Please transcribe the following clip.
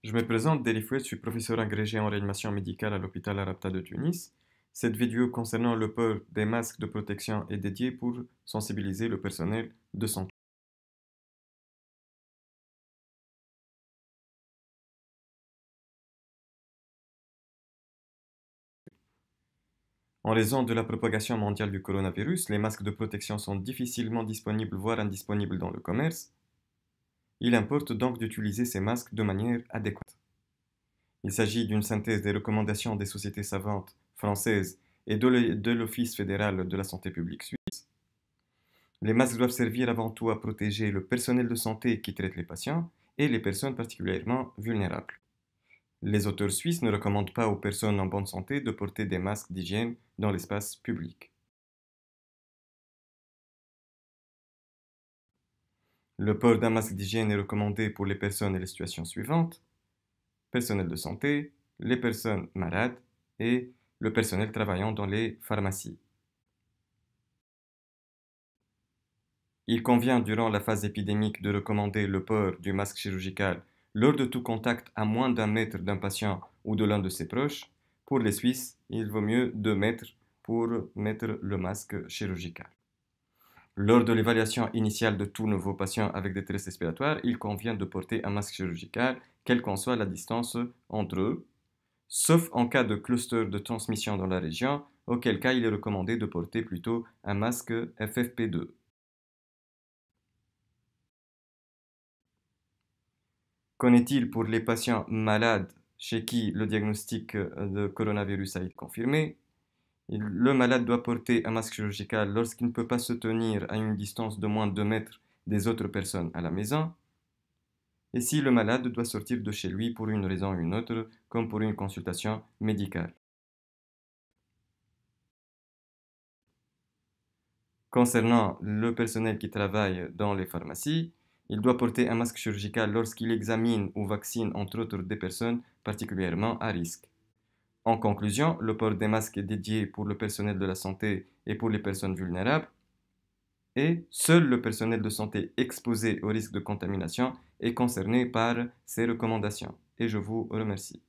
Je me présente, Deli Fouet, je suis professeur agrégé en réanimation médicale à l'hôpital Al-Rabta de Tunis. Cette vidéo concernant le port des masques de protection est dédiée pour sensibiliser le personnel de santé. En raison de la propagation mondiale du coronavirus, les masques de protection sont difficilement disponibles, voire indisponibles dans le commerce. Il importe donc d'utiliser ces masques de manière adéquate. Il s'agit d'une synthèse des recommandations des sociétés savantes françaises et de l'Office fédéral de la santé publique suisse. Les masques doivent servir avant tout à protéger le personnel de santé qui traite les patients et les personnes particulièrement vulnérables. Les auteurs suisses ne recommandent pas aux personnes en bonne santé de porter des masques d'hygiène dans l'espace public. Le port d'un masque d'hygiène est recommandé pour les personnes et les situations suivantes: personnel de santé, les personnes malades et le personnel travaillant dans les pharmacies. Il convient durant la phase épidémique de recommander le port du masque chirurgical lors de tout contact à moins d'un mètre d'un patient ou de l'un de ses proches. Pour les Suisses, il vaut mieux 2 mètres pour mettre le masque chirurgical. Lors de l'évaluation initiale de tout nouveau patient avec détresse respiratoire, il convient de porter un masque chirurgical, quelle qu'en soit la distance entre eux, sauf en cas de cluster de transmission dans la région, auquel cas il est recommandé de porter plutôt un masque FFP2. Qu'en est-il pour les patients malades chez qui le diagnostic de coronavirus a été confirmé? Le malade doit porter un masque chirurgical lorsqu'il ne peut pas se tenir à une distance de moins de 2 mètres des autres personnes à la maison, et si le malade doit sortir de chez lui pour une raison ou une autre, comme pour une consultation médicale. Concernant le personnel qui travaille dans les pharmacies, il doit porter un masque chirurgical lorsqu'il examine ou vaccine entre autres des personnes particulièrement à risque. En conclusion, le port des masques est dédié pour le personnel de la santé et pour les personnes vulnérables, et seul le personnel de santé exposé au risque de contamination est concerné par ces recommandations. Et je vous remercie.